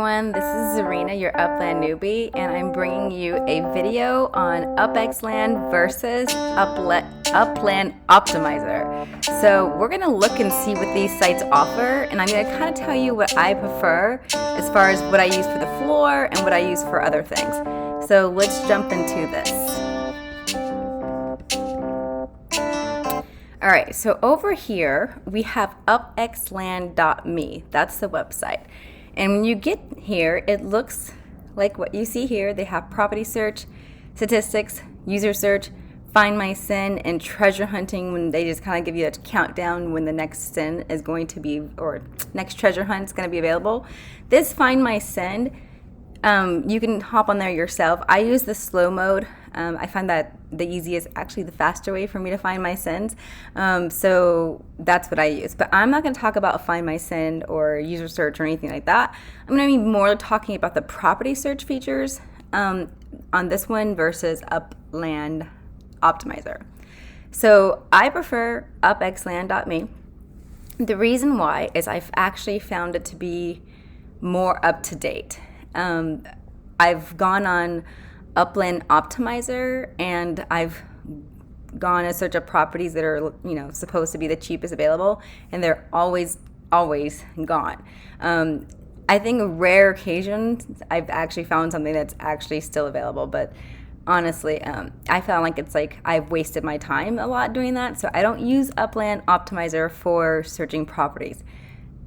Everyone, this is Zarina, your Upland newbie, and I'm bringing you a video on Upxland versus Upland Optimizer. So we're going to look and see what these sites offer, and I'm going to kind of tell you what I prefer as far as what I use for the floor and what I use for other things. So let's jump into this. All right, so over here we have Upxland.me. That's the website. And when you get here, it looks like what you see here. They have property search, statistics, user search, find my sin, and treasure hunting, when they just kind of give you a countdown when the next sin is going to be, or next treasure hunt is going to be available. This find my sin, you can hop on there yourself. I use the slow mode. I find that the easiest, actually the faster way for me to find my sins. So that's what I use. But I'm not going to talk about find my sin or user search or anything like that. I'm going to be more talking about the property search features on this one versus Upland Optimizer. So I prefer Upxland.me. The reason why is I've actually found it to be more up to date. I've gone on Upland Optimizer and I've gone and searched up properties that are, supposed to be the cheapest available, and they're always gone. I think rare occasions I've actually found something that's actually still available, but honestly, I found like it's like I've wasted my time a lot doing that, so I don't use Upland Optimizer for searching properties.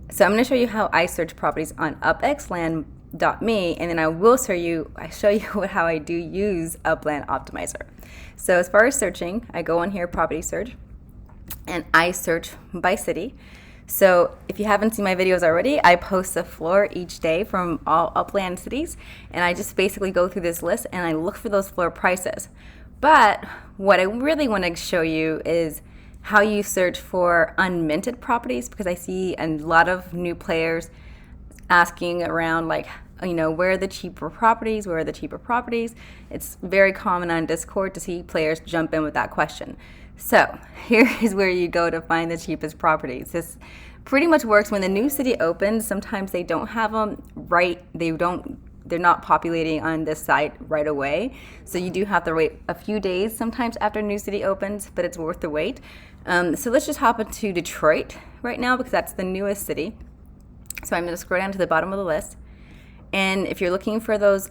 So I'm going to show you how I search properties on Upxland.me, and then I will show you how I do use Upland Optimizer. So as far as searching, I go on here, property search, and I search by city. So if you haven't seen my videos already, I post a floor each day from all Upland cities, and I just basically go through this list and I look for those floor prices. But what I really want to show you is how you search for unminted properties, because I see a lot of new players asking around like, where are the cheaper properties? Where are the cheaper properties? It's very common on Discord to see players jump in with that question. So here is where you go to find the cheapest properties. This pretty much works when the new city opens. Sometimes they don't have them right. They're not populating on this site right away. So you do have to wait a few days sometimes after a new city opens, but it's worth the wait. So let's just hop into Detroit right now, because that's the newest city. So I'm going to scroll down to the bottom of the list. And if you're looking for those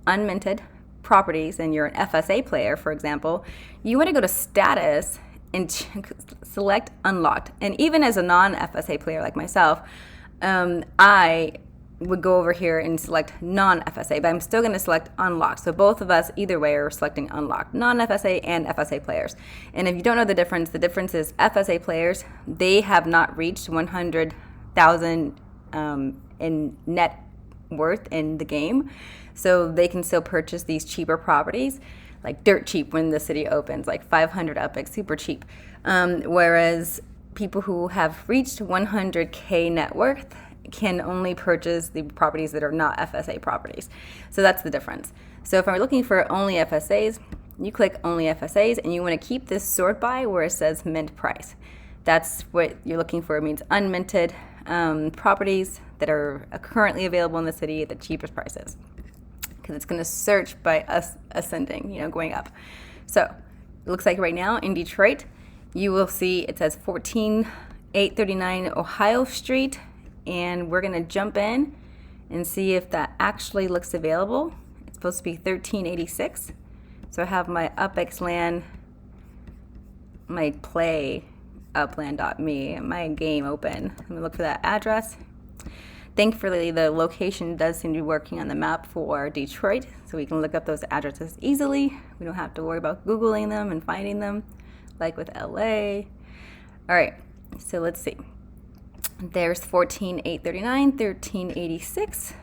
unminted properties and you're an FSA player, for example, you want to go to status and select unlocked. And even as a non-FSA player like myself, I would go over here and select non-FSA, but I'm still going to select unlocked. So both of us, either way, are selecting unlocked, non-FSA and FSA players. And if you don't know the difference is FSA players, they have not reached 100,000 in net worth in the game, so they can still purchase these cheaper properties, like dirt cheap when the city opens, like 500 Upx, super cheap. Whereas people who have reached 100K net worth can only purchase the properties that are not FSA properties. So that's the difference. So if I'm looking for only FSAs, you click only FSAs, and you want to keep this sort by where it says mint price. That's what you're looking for. It means unminted properties that are currently available in the city at the cheapest prices, because it's going to search by us ascending, going up. So it looks like right now in Detroit, you will see it says 14839 Ohio Street, and we're going to jump in and see if that actually looks available. It's supposed to be 1386. So I have my Upxland, my play Upland.me, my game open. I'm going to look for that address. Thankfully, the location does seem to be working on the map for Detroit, so we can look up those addresses easily. We don't have to worry about Googling them and finding them, like with LA. All right, so let's see. There's 14839, 1386,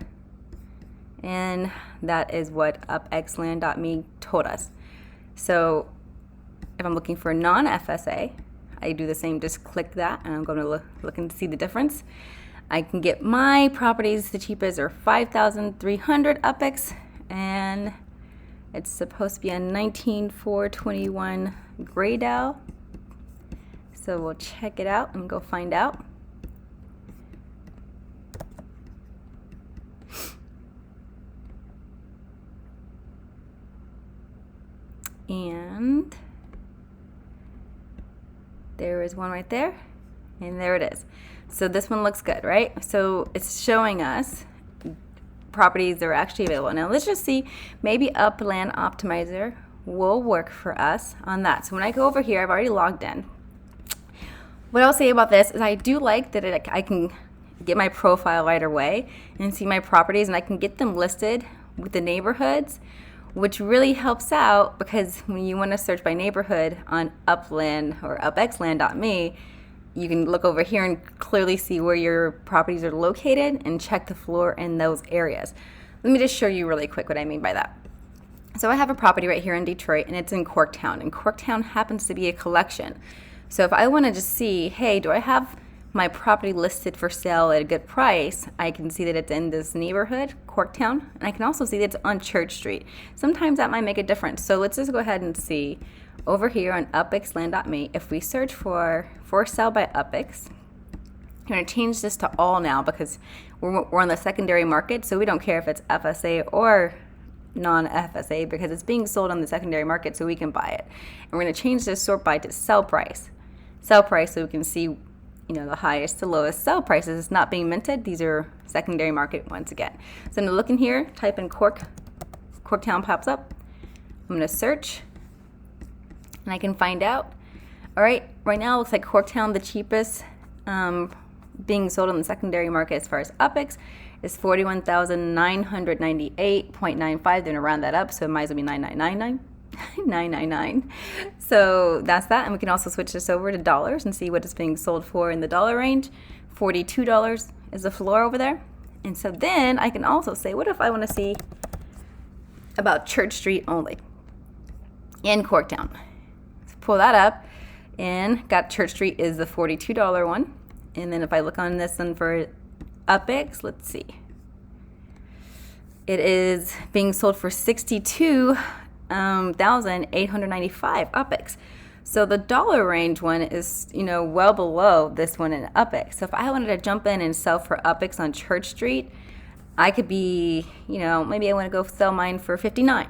and that is what Upxland.me told us. So if I'm looking for non-FSA, I do the same, just click that, and I'm going to look and see the difference. I can get my properties, the cheapest are 5,300 Upx, and it's supposed to be a 19421 Graydale. So we'll check it out and go find out. And there is one right there, and there it is. So this one looks good, right? So it's showing us properties that are actually available. Now let's just see, maybe Upland Optimizer will work for us on that. So when I go over here, I've already logged in. What I'll say about this is I do like that I can get my profile right away and see my properties, and I can get them listed with the neighborhoods, which really helps out because when you want to search by neighborhood on Upland or Upxland.me, you can look over here and clearly see where your properties are located and check the floor in those areas. Let me just show you really quick what I mean by that. So I have a property right here in Detroit, and it's in Corktown, and Corktown happens to be a collection. So if I want to just see, hey, do I have my property listed for sale at a good price, I can see that it's in this neighborhood, Corktown, and I can also see that it's on Church Street. Sometimes that might make a difference. So let's just go ahead and see over here on Upxland.me, if we search for sale by Upx, I'm going to change this to all now because we're on the secondary market, so we don't care if it's FSA or non-FSA because it's being sold on the secondary market, so we can buy it. And we're going to change this sort by to sell price. Sell price, so we can see, you know, the highest to lowest sell prices. It's not being minted. These are secondary market once again. So I'm going to look in here, type in Corktown pops up. I'm going to search, and I can find out. All right, right now it looks like Corktown, the cheapest being sold on the secondary market as far as Upx is $41,998.95. They're gonna round that up, so it might as well be 999. So that's that, and we can also switch this over to dollars and see what it's being sold for in the dollar range. $42 is the floor over there. And so then I can also say, what if I want to see about Church Street only in Corktown? So pull that up, and got Church Street is the $42 one. And then if I look on this one for Upx, let's see. It is being sold for $62,895 Upx. So the dollar range one is, you know, well below this one in Upx. So if I wanted to jump in and sell for Upx on Church Street, I could be, you know, maybe I want to go sell mine for $59.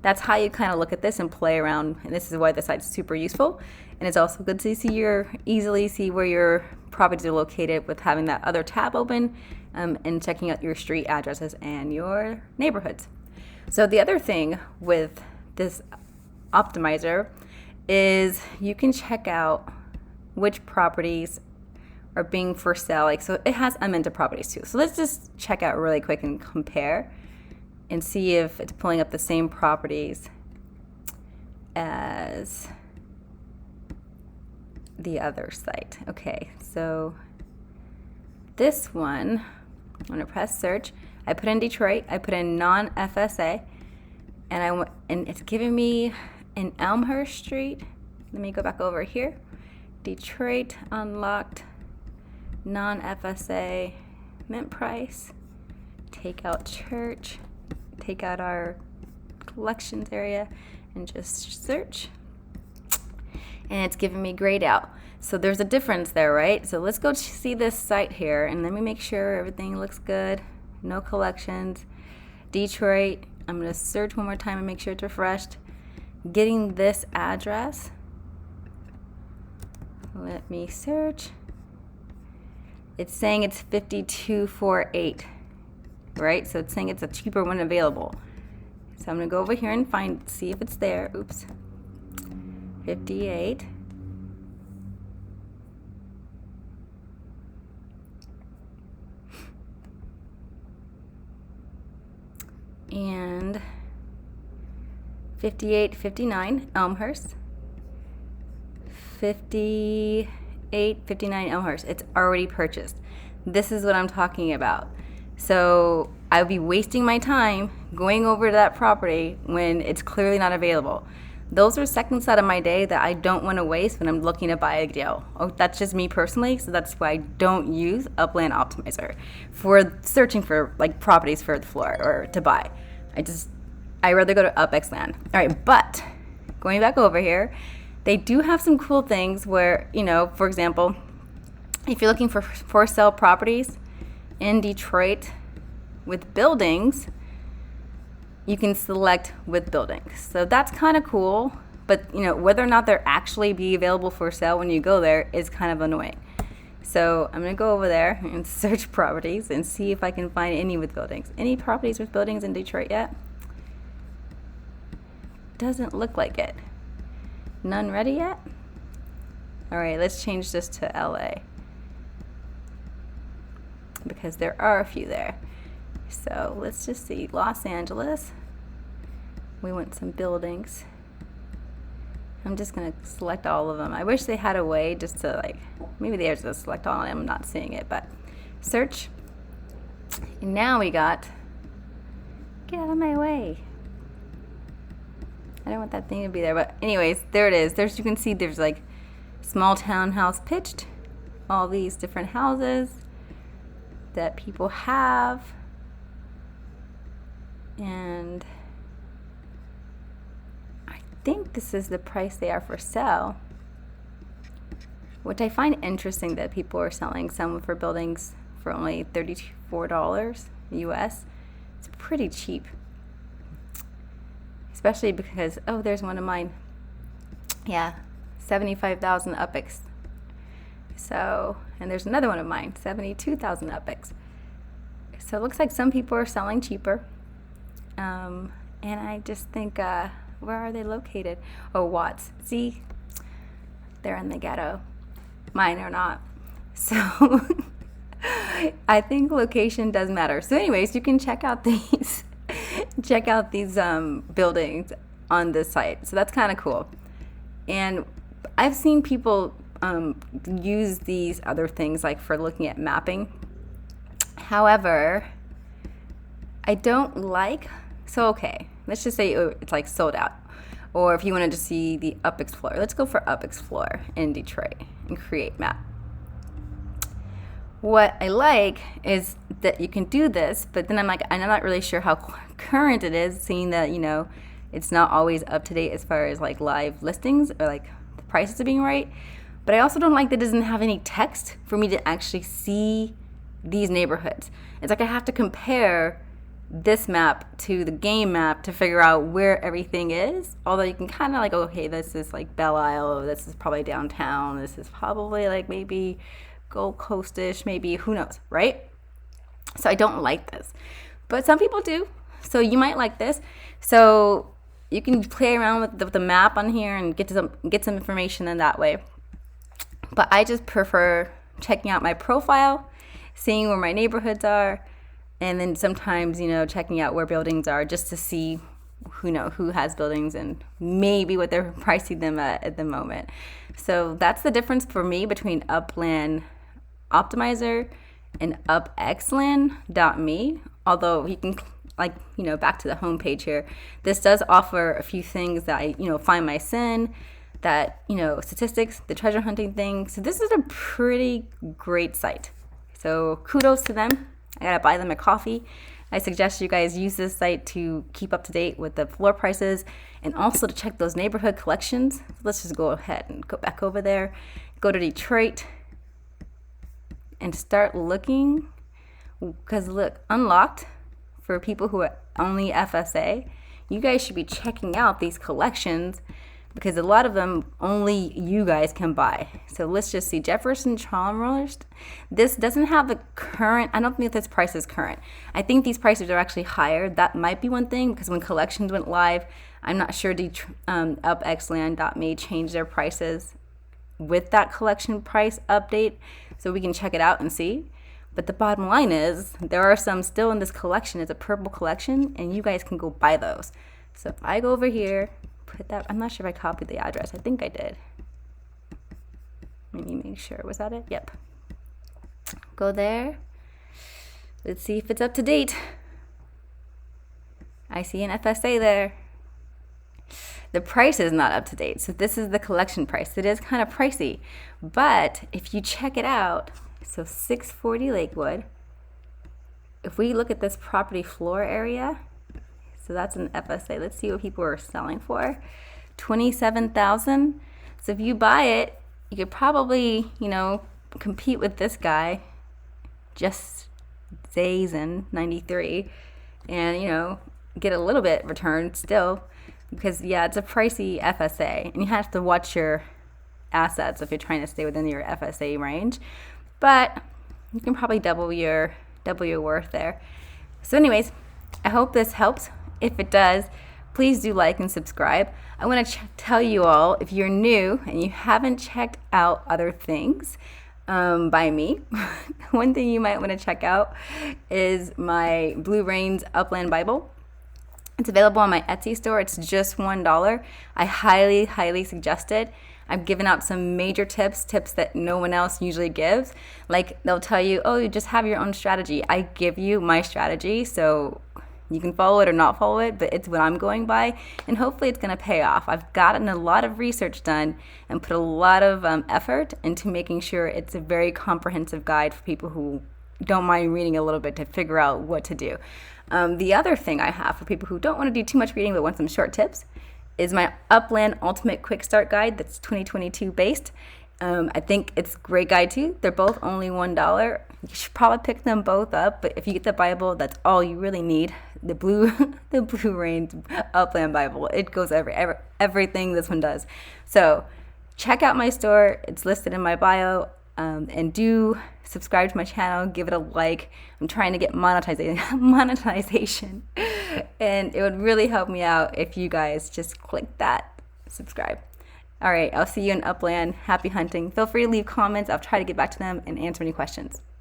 That's how you kind of look at this and play around. And this is why the site's super useful. And it's also good to easily see where your properties are located with having that other tab open and checking out your street addresses and your neighborhoods. So the other thing with this optimizer is you can check out which properties are being for sale. Like, so it has unminted properties too. So let's just check out really quick and compare and see if it's pulling up the same properties as the other site. Okay, so this one, I'm gonna press search. I put in Detroit, I put in non-FSA, and it's giving me in Elmhurst Street. Let me go back over here. Detroit unlocked, non-FSA, mint price, take out church, take out our collections area, and just search. And it's giving me grayed out. So there's a difference there, right? So let's go see this site here, and let me make sure everything looks good. No collections. Detroit. I'm going to search one more time and make sure it's refreshed. Getting this address. Let me search. It's saying it's 5248, right? So it's saying it's a cheaper one available. So I'm going to go over here and see if it's there. Oops. 58. And 58, 59 Elmhurst. 58, 59 Elmhurst. It's already purchased. This is what I'm talking about. So I'll be wasting my time going over to that property when it's clearly not available. Those are seconds out of my day that I don't want to waste when I'm looking to buy a deal. Oh, that's just me personally, so that's why I don't use Upland Optimizer for searching for like properties for the floor or to buy. I rather go to Upxland. All right, but going back over here, they do have some cool things where, you know, for example, if you're looking for sale properties in Detroit with buildings, you can select with buildings. So that's kind of cool, but whether or not they're actually be available for sale when you go there is kind of annoying. So I'm gonna go over there and search properties and see if I can find any with buildings. Any properties with buildings in Detroit yet? Doesn't look like it. None ready yet? All right, let's change this to LA because there are a few there. So let's just see, Los Angeles. We want some buildings. I'm just gonna select all of them. I wish they had a way just to maybe they just select all of them. I'm not seeing it, but search. And now we got, get out of my way. I don't want that thing to be there, but anyways, there it is. You can see there's small townhouse pitched, all these different houses that people have. And I think this is the price they are for sale, which I find interesting that people are selling some for buildings for only $34 US. It's pretty cheap, especially because, oh, there's one of mine. Yeah, 75,000 Upx. So, and there's another one of mine, 72,000 Upx. So it looks like some people are selling cheaper. And I just think, where are they located? Oh, Watts. See, they're in the ghetto. Mine are not. So I think location does matter. So anyways, you can check out these buildings on this site. So that's kind of cool. And I've seen people use these other things for looking at mapping. However, I don't like, so okay, let's just say it's sold out. Or if you wanted to see the Upxland, let's go for Upxland in Detroit and create map. What I like is that you can do this, but then I'm not really sure how current it is, seeing that, it's not always up to date as far as live listings or the prices are being right. But I also don't like that it doesn't have any text for me to actually see these neighborhoods. It's I have to compare this map to the game map to figure out where everything is. Although you can kind of okay, this is Belle Isle, this is probably downtown, this is probably maybe Gold Coast-ish, maybe, who knows, right? So I don't like this. But some people do. So you might like this. So you can play around with the map on here and get some information in that way. But I just prefer checking out my profile, seeing where my neighborhoods are, and then sometimes, checking out where buildings are just to see who has buildings and maybe what they're pricing them at the moment. So that's the difference for me between Upland Optimizer and Upxland.me. Although you can, back to the homepage here, this does offer a few things that I, find my sin, that, statistics, the treasure hunting thing. So this is a pretty great site. So kudos to them. I gotta buy them a coffee. I suggest you guys use this site to keep up to date with the floor prices and also to check those neighborhood collections. So let's just go ahead and go back over there, go to Detroit and start looking, because look, unlocked for people who are only FSA, you guys should be checking out these collections because a lot of them only you guys can buy. So let's just see, Jefferson Chalmers. This doesn't have the current, I don't think this price is current. I think these prices are actually higher. That might be one thing, because when collections went live, I'm not sure Upxland.me changed their prices with that collection price update, so we can check it out and see. But the bottom line is, there are some still in this collection. It's a purple collection, and you guys can go buy those. So if I go over here, put that, I'm not sure if I copied the address. I think I did. Let me make sure. Was that it? Yep. Go there. Let's see if it's up to date. I see an FSA there. The price is not up to date. So this is the collection price. It is kind of pricey. But if you check it out, so 640 Lakewood, if we look at this property floor area, so that's an FSA. Let's see what people are selling for. $27,000. So if you buy it, you could probably, compete with this guy, just Zazen 93, and get a little bit returned still, because yeah, it's a pricey FSA and you have to watch your assets if you're trying to stay within your FSA range, but you can probably double your worth there. So anyways, I hope this helps. If it does, please do like and subscribe. I want to tell you all, if you're new and you haven't checked out other things by me, one thing you might want to check out is my Blue Rains Upland Bible. It's available on my Etsy store. It's just $1. I highly suggest it. I've given out some major tips that no one else usually gives. Like, they'll tell you, oh, you just have your own strategy. I give you my strategy, so you can follow it or not follow it, but it's what I'm going by, and hopefully it's going to pay off. I've gotten a lot of research done and put a lot of effort into making sure it's a very comprehensive guide for people who don't mind reading a little bit to figure out what to do. The other thing I have for people who don't want to do too much reading but want some short tips is my Upland Ultimate Quick Start Guide that's 2022 based. I think it's a great guide too. They're both only $1. You should probably pick them both up, but if you get the Bible, that's all you really need. The Blue Rains Upland Bible. It goes everything this one does. So check out my store. It's listed in my bio. And do subscribe to my channel, give it a like. I'm trying to get monetization, and it would really help me out if you guys just click that subscribe. All right, I'll see you in Upland. Happy hunting. Feel free to leave comments. I'll try to get back to them and answer any questions.